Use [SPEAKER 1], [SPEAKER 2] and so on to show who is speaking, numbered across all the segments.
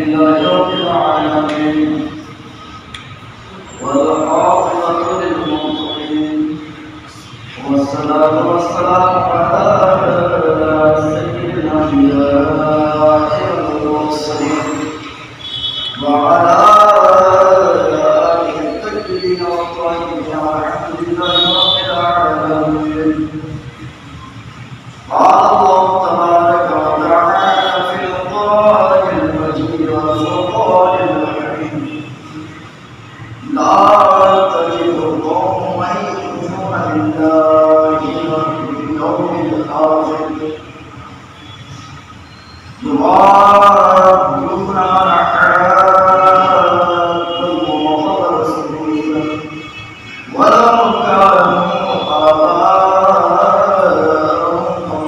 [SPEAKER 1] لله رب العالمين والعاقبة للمتقين والصلاة والسلام على سيد الأنبياء والمرسلين وعلى آله الطيبين والطاهرين والحمد لله رب العالمين. قال الله تبارك وتعالى في القرآن المجيد والفرقان الحكيم: لا تجد قوما يؤمنون بالله واليوم الآخر يوادون من حاد الله ورسوله ولو كانوا آباءهم أو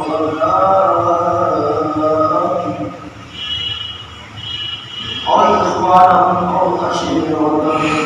[SPEAKER 1] أبناءهم أو إخوانهم أو عشيرتهم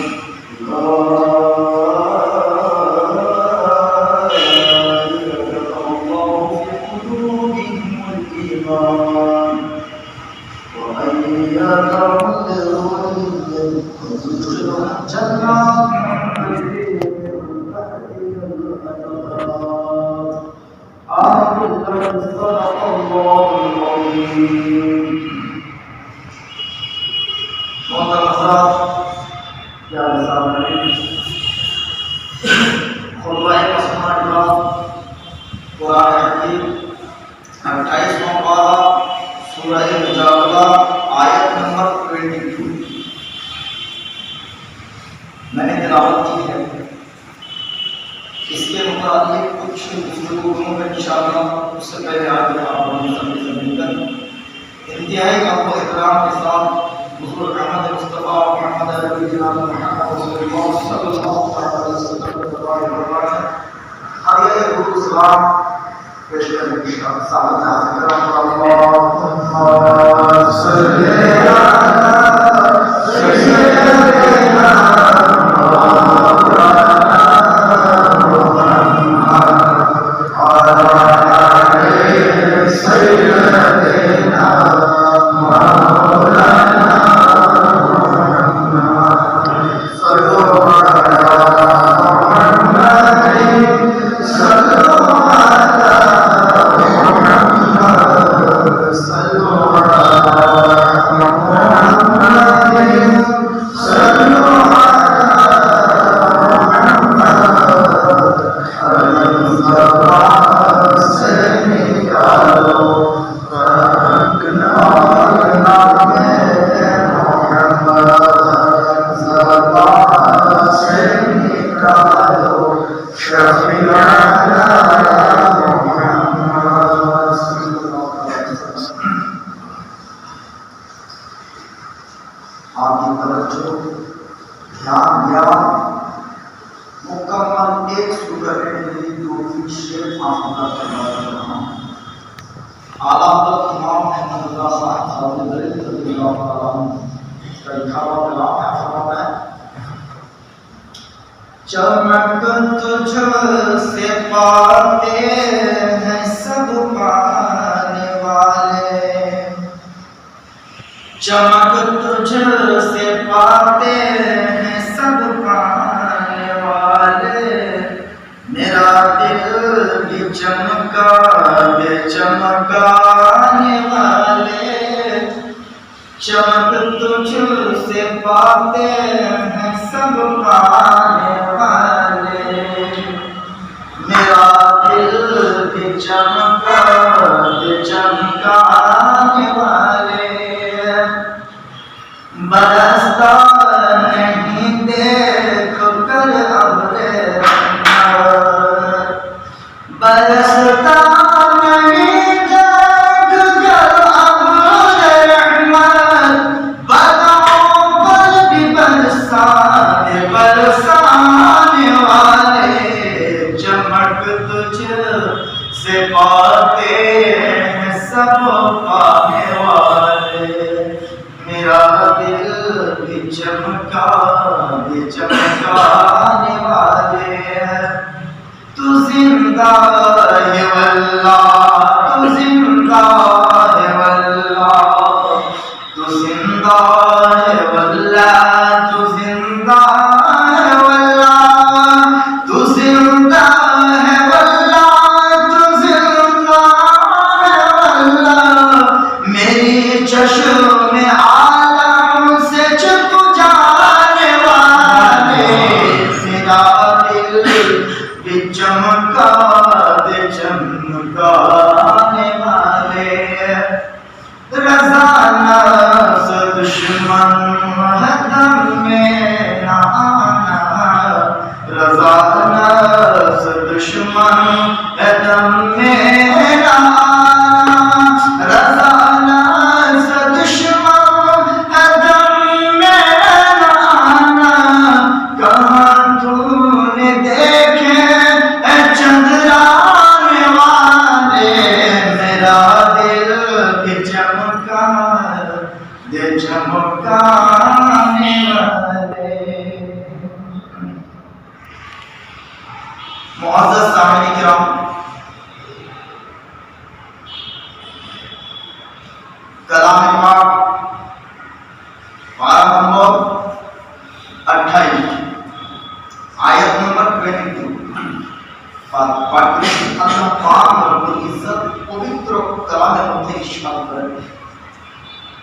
[SPEAKER 1] میں نے تلاوت کی ہے. اس کے متعلق کچھ گفتگو میں انشاءاللہ اس سے پہلے آگے آپ لوگوں سے مل کر انتہائی ادب و احترام کے ساتھ حضور احمد مصطفیٰ محمد عربی جناب محمد رسول اللہ صلی اللہ علیہ وسلم کے دربار میں ہدیہ درود سلام پیش کرنے کی سعادت حاصل کرام. اللہم صلی علی سیدنا چمک تجھ سے پاتے ہیں سب پانے والے، چمک تجھ سے پاتے ہیں سب پانے والے، میرا دل بھی چمکا دے چمکانے والے، چمک تجھ سے پاتے ہیں سب پانے والے، میرا دل بھی چمکا دے چمکانے والے، برستا نہیں دیکھ کر ابر رحمت، برستا سے پاتے ہیں سب پانے والے، میرا دل بھی چمکا بھی چمکانے والے، تو زندہ ہے واللہ، تو زندہ ہے واللہ، تو زندہ زندہ ہے واللہ تو زندہ ہے واللہ تو زندہ ہے واللہ تو زندہ ہے واللہ میری چشم عالم سے چھپ جانے والے میرا دل بھی چمکا دے چمکانے والے رضا ناز دشمن دم میں نہ آنا رضا ناز دشمن دم میں نہ آنا رضا ناز دشمن دم میں نہ آنا کہاں تو نے دیکھے چندرانے والے میرا دل بھی چمکا دے چمکانے والے معزز سامعین کرام کلام پاک پارہ نمبر 28 آیت نمبر 22 اللہ پاک رب العزت پوتر کلام مجھے ارشاد کرتے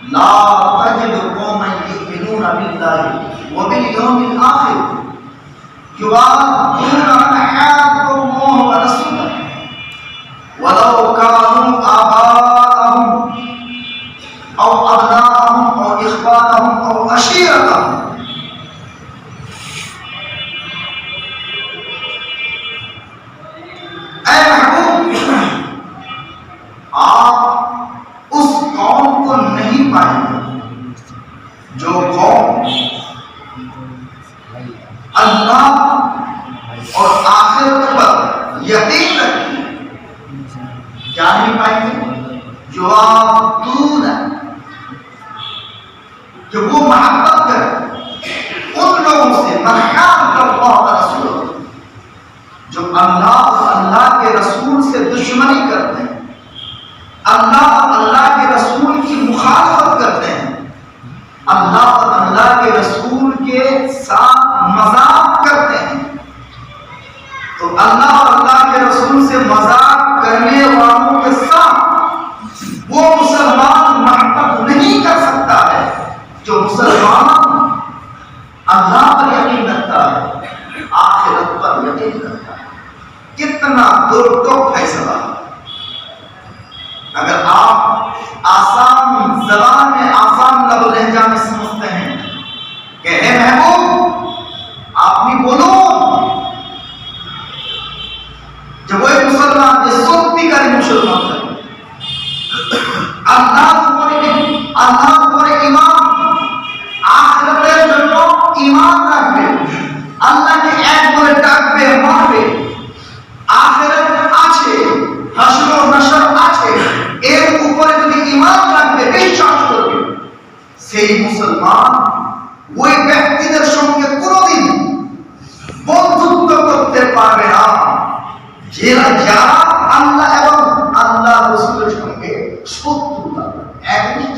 [SPEAKER 1] لا تجد قوما يؤمنون بالله وباليوم الآخر يوادون من حاد الله ورسوله ولو كانوا آباءهم أو أبناءهم أو إخوانهم أو عشيرتهم اے محبوب آپ اس قوم کو نہیں پائیں گے جو قوم اللہ اور آخرت پر یقین رکھتی کیا نہیں پائیں گے جو آپ دور ہیں کہ وہ محبت کریں ان لوگوں سے مرحب اللہ رسول جو اللہ اور اللہ کے رسول سے دشمنی کرتے ہیں اللہ اور اللہ کے رسول کی مخالفت کرتے ہیں اللہ اور اللہ کے رسول کے ساتھ مذاق کرتے ہیں تو اللہ اور اللہ کے رسول سے مذاق کرنے والوں کے ساتھ وہ مسلمان محبت نہیں کر سکتا ہے جو مسلمان اللہ پر یقین رکھتا ہے آخرت پر یقین رکھتا ہے کتنا درکو فیصلہ اگر آپ آسان زبان میں آسان لفظ لہجہ میں سمجھتے ہیں کہ اے محبوب آپ بھی بولو جب وہ ایک مسلمان یہ سنتی کریں مسلمان کریں اللہ تمہارے ایمان آخرت جنو ایمان رکھবে اللہ کے ایک بولے ডাকবে মারবে আখিরাত আছে হাসর ও নাশর আছে এর উপরে যদি ঈমান রাখবে বিশ্বাস করবে সেই মুসলমান ওই ব্যক্তিদের সঙ্গে কোনোদিন বন্ধুত্ব করতে পারবে না যারা আল্লাহ এবং আল্লাহ রাসূলের সঙ্গে শত্রুতা একনিষ্ঠ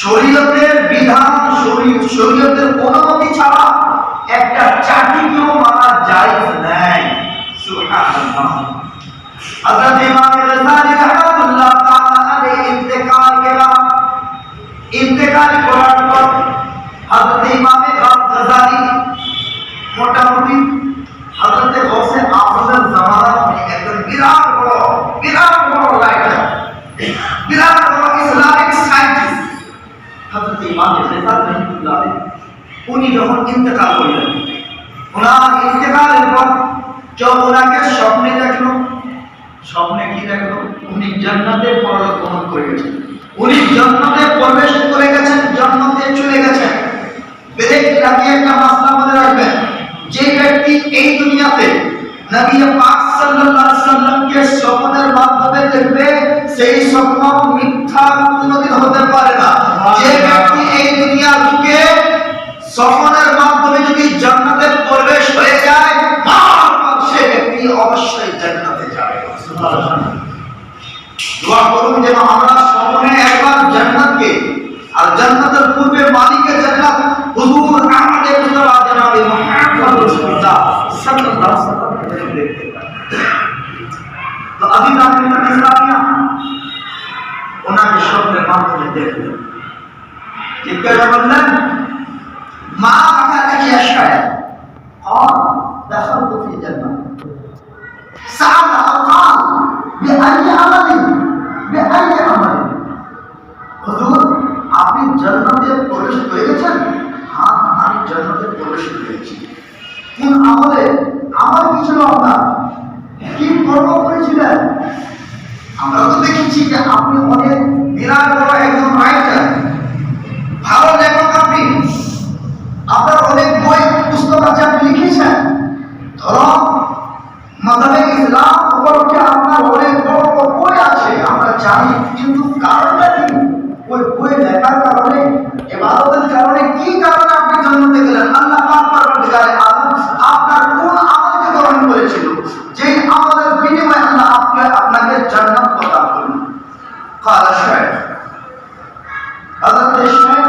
[SPEAKER 1] শরীয়তের বিধান শরীয়তের অনুমতি ছাড়া একটা চাটিকেও মারা জায়েজ নাই। সুবহানাল্লাহ। হযরত ইমাম গজালি রাহমাতুল্লাহ তাআলা আলাইহি ইন্তেকাল করার পর হযরত ইমাম গজালি মোটামুটি হযরত গৌসে আযমের জামানার একজন বিরাট বড় রাইটার, বিরাট বড় ইসলামিক সায়েন্টিস্ট হযরত ইমাম গজালি রাহমাতুল্লাহ আলাইহি উনি যখন ইন্তেকাল করলেন, ওনার ইন্তেকালের পর যখন ওনাকে স্বপ্নে দেখলো, স্বপ্নে কি দেখলো? উনি জান্নাতে পরলোক গমন করে গেছেন, উনি জান্নাতে প্রবেশ করে গেছেন, জান্নাতে চলে গেছেন। ব্রেক লাগিয়ে একটা মাসলা মনে রাখবেন, যে ব্যক্তি এই দুনিয়াতে নবী পাক সাল্লাল্লাহু আলাইহি সাল্লামকে স্বপ্নের মাধ্যমে দেখবে, সেই স্বপ্ন মিথ্যা কোনোদিন হতে পারে না। যে ব্যক্তি এই দুনিয়া থেকে স্বপ্নের মাধ্যমে যদি জান্নাতে প্রবেশ হয়ে যায়, সে ব্যক্তি অবশ্যই জান্নাতে যাবে। সুবহানাল্লাহ। দোয়া করুন যেন আমরা স্বপ্নে একবার জান্নাতকে আর জান্নাতের পূর্বে মালিকের জান্নাত হুজুর আহমদ মুস্তাফা জনাবে মুহাম্মদ রাসূলুল্লাহ সাল্লাল্লাহু আলাইহি ওয়াসাল্লাম দেখতে পাই। তো আদি রাতে ইসলামিয়া ওনাকে স্বপ্নের মাধ্যমে দেখলেন, জিজ্ঞাসা করলেন মা আকাকে আশায় আর دخلت في الجنة سأل قال بأي عمل হুজুর আপনি জান্নাতে প্রবেশ করে গেছেন? হ্যাঁ, আমি জান্নাতে প্রবেশ করেছি। কোন আমলে? আমার কি ছিল আপনার? কি কর্ম করেছিলেন? আমরা তো দেখেছি যে আপনি অনেক বিরাট বড় একজন রাইটার, ভালো লেখক, আপনি আপনার অনেক বই পুস্তক আছে, আপনি লিখেছেন। ধরুন মাযহাবে ইসলাম উপলক্ষে আপনার অনেক বড় বই আছে, আমরা জানি, কিন্তু কারণটা কি? ওই বই লেখার কারণে, ইবাদতের কারণে, কি কারণে আপনি জান্নাতে গেলেন? আল্লাহ পাক পরবর্তীকালে আপনার কোন আমলকে গ্রহণ করেছিল, যেই আমলের বিনিময়ে আল্লাহ আপনাকে জান্নাত প্রদান করলেন? কালা শাইখ হযরত শাইখ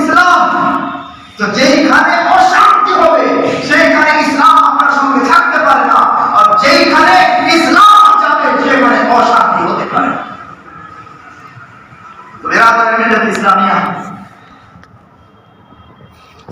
[SPEAKER 1] ইসলাম। তো যেইখানে অশান্তি হবে সেইখানে ইসলাম আপনার সঙ্গে থাকতে পারে না, আর যেইখানে ইসলাম যাবে সেখানে অশান্তি হতে পারে। তো বিরাদর মিল্লাত ইসলামিয়া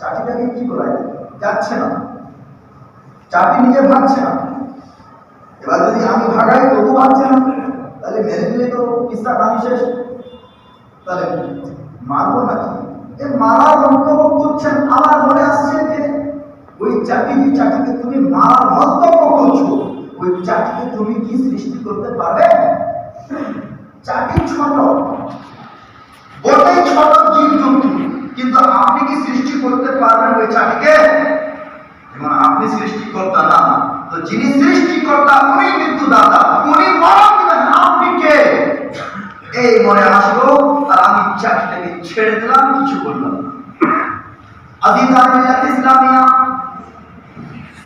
[SPEAKER 1] চাটিটাকে কি বলা যাচ্ছে না, চাটি নিয়ে ভাগছে না। এবার যদি আমি ভাগাই তবু ভাগছে না, তাহলে মেরে দিলে তো কিস্তা কানি শেষ, তাহলে মারবো নাকি? এ মারার মন্তব্য করছেন, আমার মনে আসছে যে ওই চাটিকে তুমি মারার মন্তব্য করছো, ওই চাটিকে তুমি কি সৃষ্টি করতে পারবে? চাটি ছোট, ওটাই ছোট জীব জন্তু, কিছু বললাম। আদিদার ইসলামিয়া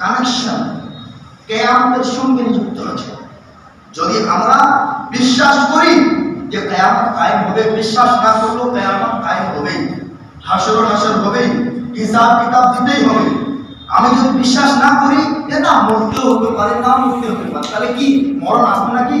[SPEAKER 1] কানেকশন কিয়ামতের সঙ্গে যুক্ত আছে। যদি আমরা বিশ্বাস করি যে কিয়ামত কায়েম হবে, বিশ্বাস না করলেও কিয়ামত কায়েম হবে, হাসর ও নাসর হবে, হিসাব কিতাব দিতেই হবে। আমি যদি বিশ্বাস না করি যে না মরতে হতে পারে, না মরতে হতে পারে, তাহলে কি মরণ আসবে নাকি?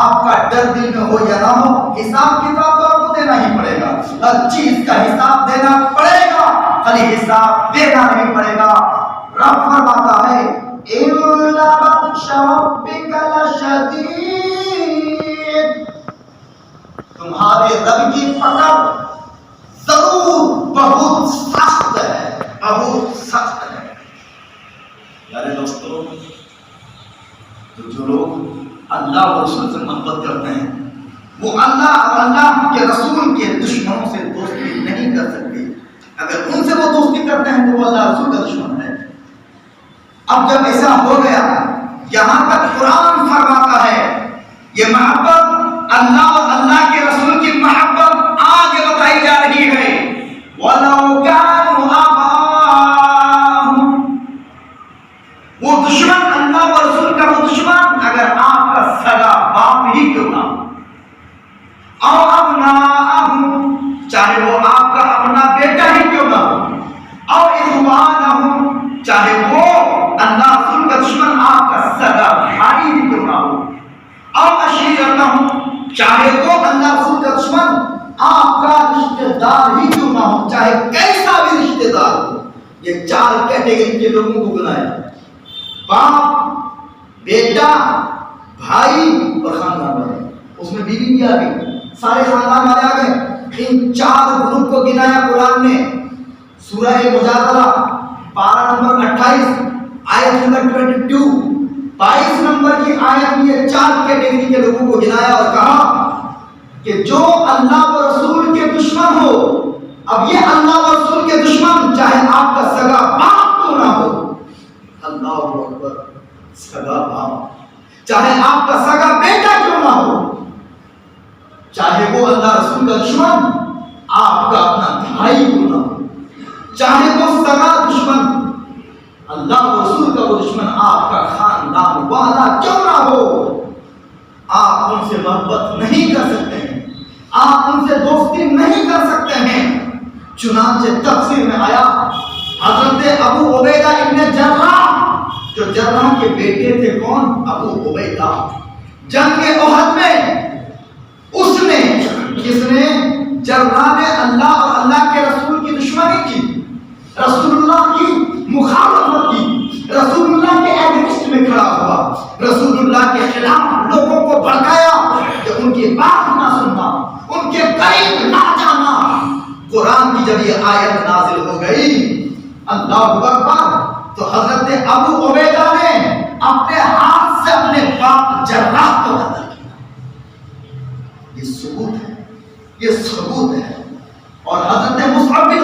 [SPEAKER 1] آپ کا ڈر دل میں ہو یا نہ ہو، حساب کتاب تو آپ کو دینا ہی پڑے گا، ہر چیز کا حساب دینا پڑے گا، خالی حساب دینا نہیں پڑے گا۔ رب فرماتا ہے اِنَّ بَطْشَ رَبِّكَ لَشَدِيدٌ، تمہارے رب کی پکڑ ضرور بہت سخت ہے، بہت سخت ہے۔ پیارے دوستو، تو جو لوگ اللہ اور رسول سے محبت کرتے ہیں وہ اللہ اور اللہ کے رسول کے دشمنوں سے دوستی نہیں کر سکتے۔ اگر ان سے وہ دوستی کرتے ہیں تو وہ اللہ رسول کا دشمن ہے۔ اب جب ایسا ہو گیا، یہاں تک قرآن فرماتا ہے یہ محبت اللہ اور اللہ کے رسول کی محبت آگے بتائی جا رہی ہے۔ وَلَوْ كَانُوا آبَاءَهُمْ، وہ دشمن اللہ اور رسول کا وہ دشمن اگر آپ کا سگا باپ ہی کیوں نہ ہو، اور ابناءہم، چاہے وہ آپ کا اپنا بیٹا ہی کیوں نہ ہو، اور اخوانہم، چاہے وہ اللہ رسول کا دشمن آپ کا سگا بھائی ہی کیوں نہ ہو، اور عشیرتہم، چاہے وہ اللہ رسول کا دشمن آپ کا رشتہ دار ہی کیوں نہ ہو، چاہے کیسا بھی رشتہ دار ہو۔ یہ چار کیٹیگری کے لوگوں کو گنایا، باپ، بیٹا، بھائی اور خاندان والے، اس میں بیوی بھی آ گئی، سارے خاندان والے آ گئے۔ ان چار گروپ کو گنایا قرآن نے سورہ مجادلہ 12 نمبر 28 آیت نمبر 22، 22 نمبر کی آیت میں یہ چار کیٹیگری کے لوگوں کو گنایا اور کہا کہ جو اللہ و رسول کے دشمن ہو، اب یہ اللہ و رسول کے دشمن چاہے آپ کا سگا باپ کیوں نہ ہو، اللہ اکبر، سگا باپ، چاہے آپ کا سگا بیٹا کیوں نہ ہو، چاہے وہ اللہ رسول کا دشمن آپ کا اپنا بھائی کیوں نہ ہو، چاہے وہ سگا دشمن اللہ و رسول کا وہ دشمن آپ کا خاندان والا کیوں نہ ہو، آپ ان سے محبت نہیں کر سکتے ہیں، آپ ان سے دوستی نہیں کر سکتے ہیں۔ چنانچہ تفسیر میں آیا حضرت ابو عبیدہ ابن جراح، جو جراح کے بیٹے تھے، کون؟ ابو عبیدہ، جنگ احد میں اس نے، کس نے؟ جراح نے اللہ اور اللہ کے رسول کی دشمنی کی، رسول اللہ کی مخالفت کی، رسول اللہ کے اگینسٹ میں کھڑا ہوا، رسول اللہ کے خلاف لوگوں کو بھڑکایا کہ ان کی بات نہ سننا، ان کے قریب نہ جانا۔ قرآن کی جب یہ آیت نازل ہو گئی، اللہ اکبر، تو حضرت ابو عبیدہ نے اپنے ہاتھ سے اپنے باپ جراح کو قتل کیا۔ یہ ثبوت ہے، یہ ثبوت ہے۔ اور حضرت مصعب بن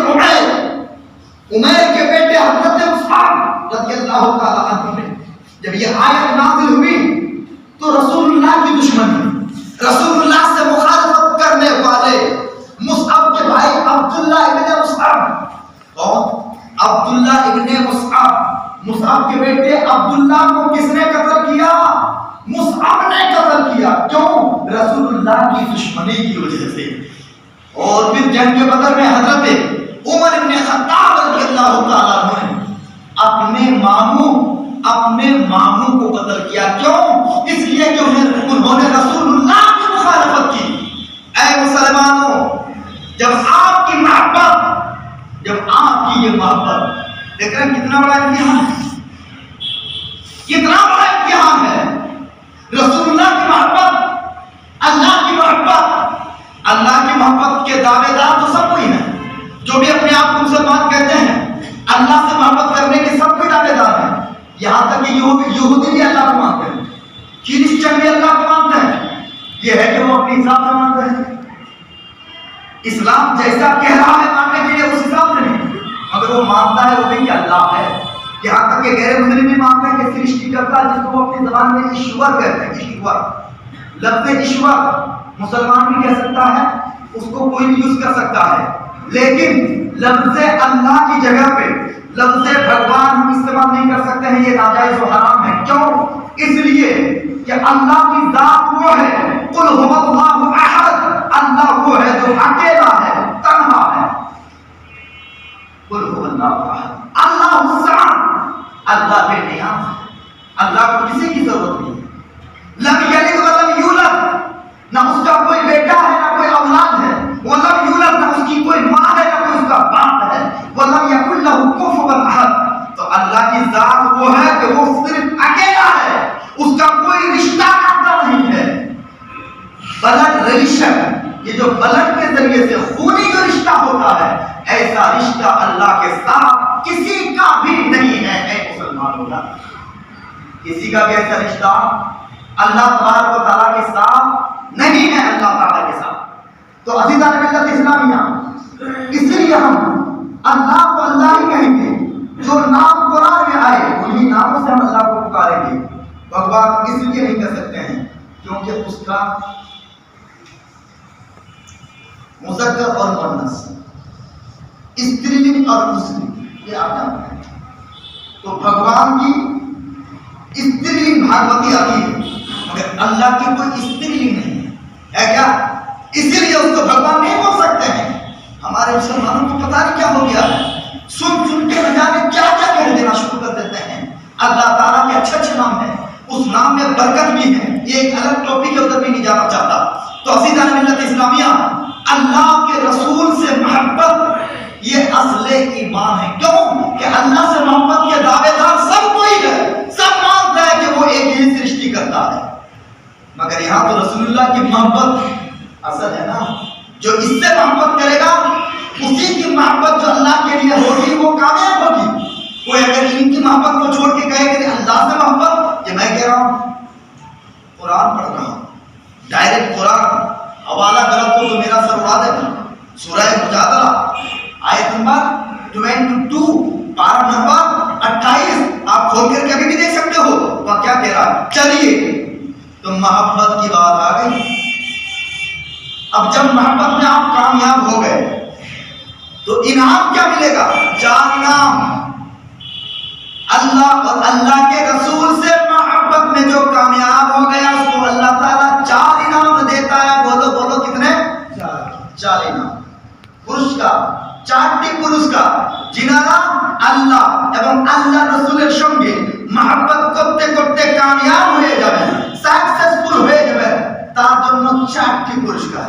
[SPEAKER 1] عمیر کے بیٹے حضرت مصعب رضی اللہ تعالیٰ عنہ نے جب یہ آیت نازل ہوئی تو رسول اللہ کی دشمنی، رسول اللہ سے مخالفت کرنے والے مصعب کے بھائی عبداللہ ابن مصعب، کون؟ عبداللہ ابن مصعب، مصعب کے بیٹے عبداللہ کو کس نے قتل کیا؟ مصعب نے قتل کیا۔ کیوں؟ رسول اللہ کی دشمنی کی وجہ سے۔ اور پھر جنگ بدر میں حضرت عمر ابن خطاب رضی اللہ تعالیٰ عنہ نے اپنے ماموں کو قتل کیا۔ کیوں؟ اس لیے کہ انہوں نے رسول اللہ کی مخالفت کی۔ اے مسلمانوں، جب آپ کی یہ محبت، دیکھ رہے ہیں کتنا بڑا امتحان ہے، کتنا بڑا امتحان ہے۔ رسول اللہ کی محبت، اللہ کی محبت کے دعوے دار تو سب کوئی ہیں، جو بھی اپنے آپ کو مسلمان کہتے ہیں، اللہ سے محبت کرنے کے سب کوئی دعوے دار ہیں۔ یہاں تک کہ یہودی بھی اللہ کو مانتے ہیں، کرسچن بھی اللہ کو مانتے ہیں۔ یہ ہے کہ وہ اپنے حساب سے مانتے ہیں، اسلام جیسا کہہ رہا ہے ماننے کے لیے اس حساب سے نہیں، مگر وہ مانتا ہے وہ بھی کہ اللہ ہے۔ یہاں تک کہ غیر مسلم بھی مانتا ہے کہ سرشٹی کرتا ہے، جس کو وہ اپنی زبان میں ایشور کہتے ہیں۔ ایشور، لفظ ایشور مسلمان بھی کہہ سکتا ہے، اس کو کوئی بھی یوز کر سکتا ہے، لیکن لفظ اللہ کی جگہ پہ لفظ بھگوان ہم استعمال نہیں کر سکتے ہیں، یہ ناجائز و حرام ہے۔ کیوں؟ اس لیے کہ اللہ کی ذات وہ ہے، قل هو اللہ احد، اللہ وہ ہے جو اکیلا ہے، تنہا ہے۔ قل هو اللہ احد، اللہ الصمد، اللہ بے نیاز ہے، اللہ کو کسی کی ضرورت نہیں ہے۔ لم یلد ولم یولد، جو بلڈ کے ذریعے سے خونی جو رشتہ ہوتا ہے، ایسا رشتہ اللہ کے ساتھ کسی کا بھی نہیں ہے۔ اے مسلمان ہوگا، کسی کا بھی ایسا رشتہ اللہ تبارک و تعالیٰ کے ساتھ نہیں ہے، اللہ تعالیٰ کے ساتھ۔ تو عزیزان ملت اسلامیہ، اس لیے ہم اللہ کو اللہ ہی کہیں گے، جو نام قرآن میں آئے انہی ناموں سے ہم اللہ کو پکاریں گے۔ بھگوان اس لیے نہیں کر سکتے ہیں کیونکہ اس کا مذکر اور مؤنث، استری لنگ اور پسلی، یہ آپ جانتے ہیں۔ تو بھگوان کی استری لنگ بھاگوتی آتی ہے، مگر اللہ کی کوئی استری لنگ نہیں ہے کیا؟ اسی لیے اس کو بھگوان نہیں بول سکتے ہیں۔ ہمارے مسلمانوں کو پتہ نہیں کیا ہو گیا ہے، سن کے نہ جانے کیا کیا کہہ دینا شروع کر دیتے ہیں۔ اللہ تعالیٰ کے اچھے اچھے نام ہیں، اس نام میں برکت بھی ہے، یہ ایک الگ ٹاپک کے ادھر بھی نہیں جانا چاہتا۔ تو عزیزان ملت اسلامیہ، اللہ کے رسول سے محبت یہ اصل ایمان ہے۔ کیوں کہ اللہ سے محبت کے دعوے دار سب کوئی ہے، سب مانتا ہے کہ وہ ایک ہی سرشٹی کرتا ہے، مگر یہاں تو رسول اللہ کی محبت اصل ہے نا۔ جو اس سے محبت کرے گا اسی کی محبت جو اللہ کے لیے ہوگی وہ کامیاب ہوگی۔ کوئی اگر ان کی محبت کو چھوڑ کے کہے کہ اللہ سے محبت، یہ میں کہہ رہا ہوں قرآن پڑھ رہا ہوں، ڈائریکٹ قرآن حوالہ غلط ہو تو میرا سر اڑا دے گا۔ سورہ مجادلہ آیت نمبر 22 پارہ نمبر 28 آپ کھول کر کے ابھی بھی دیکھ سکتے ہو، وہاں کیا کہہ رہا ہے۔ چلیے تو محبت کی بات آ گئی۔ اب جب محبت میں آپ کامیاب ہو گئے تو انعام کیا ملے گا؟ 4 انعام۔ اللہ اور اللہ کے رسول سے محبت میں جو کامیاب ہو گیا اس کو اللہ تعالیٰ 4 انعام دیتا ہے۔ بولو بولو کتنے؟ 4 انعام পুরস্কার, 4টি পুরস্কার যিনারা আল্লাহ এবং আল্লাহ রাসূলের সঙ্গে মহব্বত করতে করতে কামিয়াব হয়ে যাবেন, সাকসেসফুল হয়ে যাবেন, তার জন্য 4টি পুরস্কার।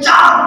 [SPEAKER 1] 4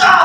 [SPEAKER 1] 4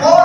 [SPEAKER 1] 4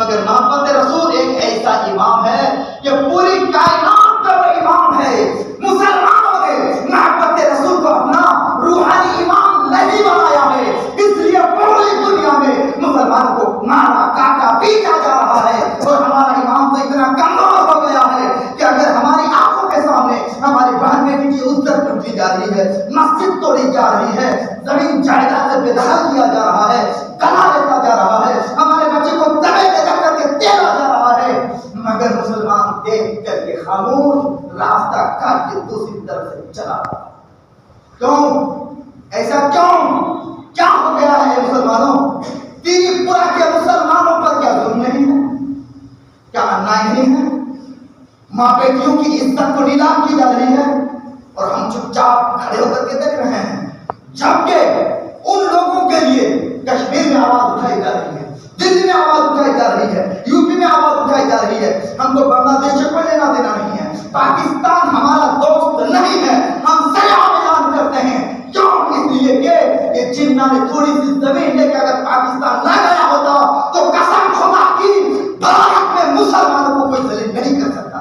[SPEAKER 1] مگر محبت رسول ایک ایسا امام ہے کہ پوری کائنات کا وہ امام ہے۔ مسلمانوں نے محبت رسول کو اپنا روحانی امام نہیں بنایا ہے، اس لیے پوری دنیا میں مسلمانوں کو مارا کاٹا پیٹا جا رہا ہے، اور ہمارا امام تو اتنا کمزور ہو گیا ہے کہ اگر ہماری آنکھوں کے سامنے ہماری بہن بیٹی کی عزت لوٹی جا رہی ہے، مسجد توڑی جا رہی ہے، زمین جائیداد سے بے دخل کیا جا رہا ہے، گلا لیتا جا رہا ہے، ہمارے بچے کو دبے دے جا کر کے تیرا جا رہا ہے، مگر مسلمان دیکھ کر کے خاموش راستہ کاٹ کے دوسری طرف سے چلا۔ کیوں ایسا کیوں؟ کیا ہو گیا ہے مسلمانوں؟ تیری پورا کے مسلمانوں پر کیا ظلم نہیں ہے؟ کیا انائی نہیں ہے؟ ماں بیٹیوں کی عزت کو نیلام کی جا رہی ہے اور ہم چپ چاپ کھڑے ہو کر کے دیکھ رہے ہیں، جبکہ ان لوگوں کے لیے کشمیر میں آواز اٹھائی جا رہی ہے، دلی میں آواز اٹھائی جا رہی ہے، یو پی میں آواز اٹھائی جا رہی ہے۔ ہم کو بنگلہ دیش سے کوئی لینا دینا نہیں ہے، پاکستان ہمارا دوست نہیں ہے، ہم سیاح اعلان کرتے ہیں۔ کیوں؟ اس لیے کہ یہ جنہ نے تھوڑی سی زمین لے کے اگر پاکستان نہ گیا ہوتا تو قسم خدا کی بھارت میں مسلمانوں کو کوئی ذلیل نہیں کر سکتا۔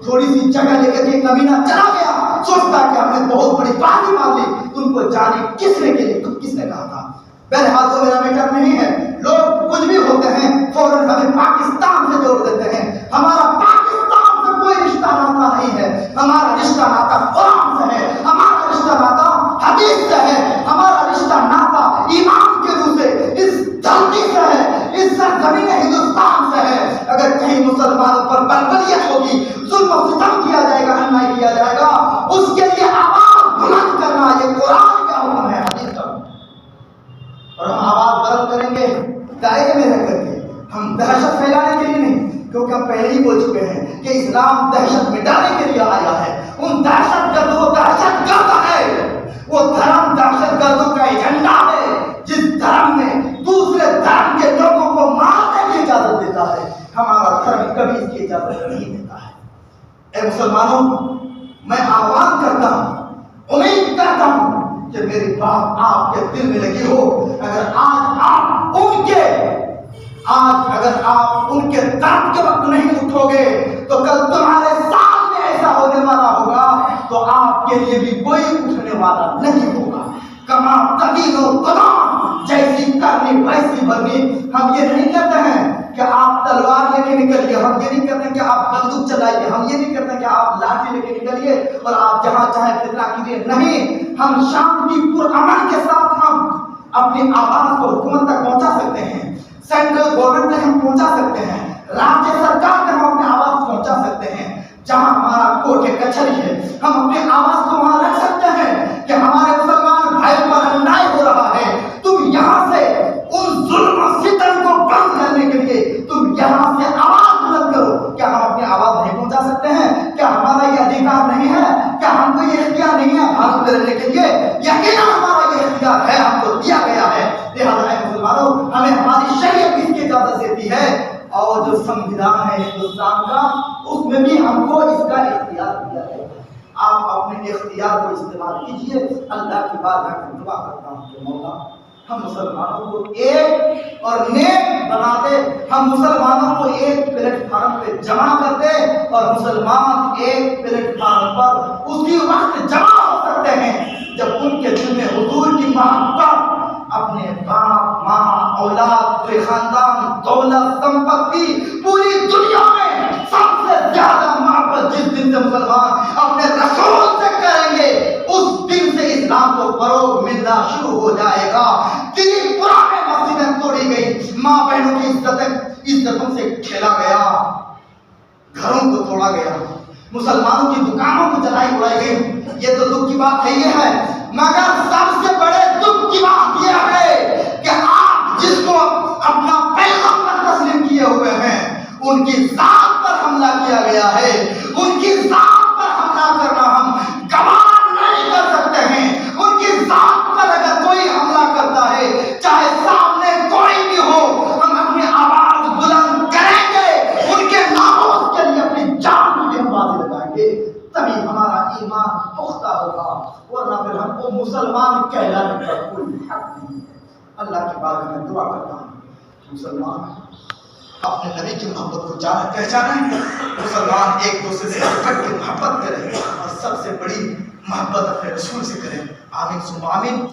[SPEAKER 1] تھوڑی سی جگہ لے کر کے کمینہ چلا گیا، سوچتا کہ ہم نے بہت بڑی بات مار لی، تم کو جانے کس نے کے لیے، تم کس نے کہا تھا؟ بہرحال تو میرا میٹر نہیں ہے، لوگ کچھ بھی ہوتے ہیں فوراً ہمیں پاکستان سے جوڑ دیتے ہیں۔ ہمارا پاکستان سے کوئی رشتہ ناتا نہیں ہے، ہمارا رشتہ ناتا قرآن سے ہے، ہمارا رشتہ ناتا حدیث سے ہے، ہمارا رشتہ ناتا ایمان کے روح سے اس دھرتی سے ہے، اس سرزمین ہندوستان سے ہے۔ اگر کہیں مسلمانوں پر بلبلیت ہوگی، ظلم و ستم کیا جائے گا، انیائی کیا جائے گا، اس کے لیے آواز بلند کرنا یہ قرآن کا حکم ہے، حدیث کا حکم ہے۔ اور ہم آواز بلند کریں گے دائرے میں رہ کر کے، ہم دہشت پھیلانے کے لیے نہیں، کیونکہ ہم پہلے ہی بول چکے ہیں کہ اسلام دہشت مٹانے کے لیے آیا ہے۔ ان دہشت گردوں وہ دہشت گرد ہے، وہ دھرم دہشت گردوں کا ایجنڈا ہے، جس دھرم میں دوسرے دھرم کے لوگوں کو مارنے کی اجازت دیتا ہے، ہمارا دھرم کبھی اس کی اجازت نہیں دیتا ہے۔ اے مسلمانوں، میں آہوان کرتا ہوں، امید کرتا ہوں کہ میری بات آپ کے دل میں لگی ہو۔ اگر آپ ان کے درد کے وقت نہیں اٹھو گے تو کل تمہارے ساتھ میں ایسا ہونے والا ہوگا تو آپ کے لیے بھی کوئی اٹھنے والا نہیں ہوگا۔ کما تدین و تدان، جیسی کرنی ویسی بھرنی۔ ہم یہ نہیں کہتے ہیں کہ آپ تلوار لے کے نکلیے، ہم یہ نہیں کہتے ہیں کہ آپ بندوق چلائیے، ہم یہ نہیں کہتے ہیں کہ آپ لاٹھی لے کے نکلیے اور آپ جہاں چاہیں فتنہ کیجیے، نہیں۔ ہم شانتی پرامن کے ساتھ ہم اپنی آواز کو حکومت تک پہنچا سکتے ہیں، سینٹرل گورنمنٹ تک ہم پہنچا سکتے ہیں، راجیہ سرکار تک ہم اپنی آواز پہنچا سکتے ہیں۔ جہاں ہمارا کوٹ کچہری ہے، ہم اپنی آواز کو وہاں رکھ سکتے ہیں کہ ہمارے مسلمان بھائیوں پر انیائی ہو رہا ہے، تم یہاں سے ان ظلم و ستم کو بند کرنے کے لیے تم یہاں سے آواز بلند کرو۔ کیا ہم اپنی آواز نہیں پہنچا سکتے ہیں؟ کیا ہمارا یہ ادھیکار نہیں ہے؟ کیا ہم کو یہ اختیار نہیں ہے بھارت میں رہنے کے لیے؟ یقیناً ہمارا یہ اختیار ہے، ہم کو دیا گیا ہے۔ لہٰذا اے مسلمانوں، ہمیں ہماری شریعت اس کی اجازت دیتی ہے، اور جو سنویدھان ہے ہندوستان کا، اس میں بھی ہم کو اس کا اختیار دیا ہے۔ آپ اپنے اختیار کو استعمال کیجیے۔ اللہ کی بارگاہ میں دعا کرتا ہوں کہ مولا ہم مسلمانوں کو ایک اور نیک بنا دے، ہم مسلمانوں کو ایک پلیٹ فارم پہ جمع کر دے، اور مسلمان ایک پلیٹ فارم پر اسی وقت جمع ہو سکتے ہیں جب ان کے دل میں حضور کی محبت، اپنے باپ ماں اولاد پورے خاندان دولت سمپتی پوری دنیا میں سب سے زیادہ محبت جس دن سے مسلمان اپنے رسول سے کریں گے، اس دن سے اسلام کو فروغ ملنا شروع ہو جائے گا۔ دین پرانے مسجدیں توڑی گئی، ماں بہنوں کی عزتوں سے کھیلا گیا، گھروں کو توڑا گیا، مسلمانوں کی دکانوں کو جلائی اڑائی گئی۔ یہ تو دکھ کی بات ہے، یہ ہے، مگر سب سے بڑے دکھ کی بات یہ ہے کہ آپ جس کو اپنا پیغمبر تسلیم کیے ہوئے ہیں، ان کی ذات پر حملہ کیا گیا ہے۔ ان کی ذات پر حملہ کرنا ہم گوارا نہیں کر سکتے ہیں۔ ان کی ذات پر اگر کوئی حملہ کرتا ہے، چاہے سامنے کوئی بھی ہو، ہم اپنی آواز بلند کریں گے، ان کے ناموس کے لیے اپنی جان کی بھی ہم بازی لگائیں گے، تبھی ہمارا ایمان پختہ ہوگا، ورنہ پھر ہم کو مسلمان کہلانے کا کوئی حق نہیں ہے۔ اللہ کی بارگاہ میں دعا کرتا ہوں، مسلمان اپنے نبی کی محبت کو جانا پہچانا ہے. مسلمان ایک دوسرے سے ڈٹ کے محبت کریں اور سب سے بڑی محبت اپنے رسول سے کریں. آمین ثم آمین.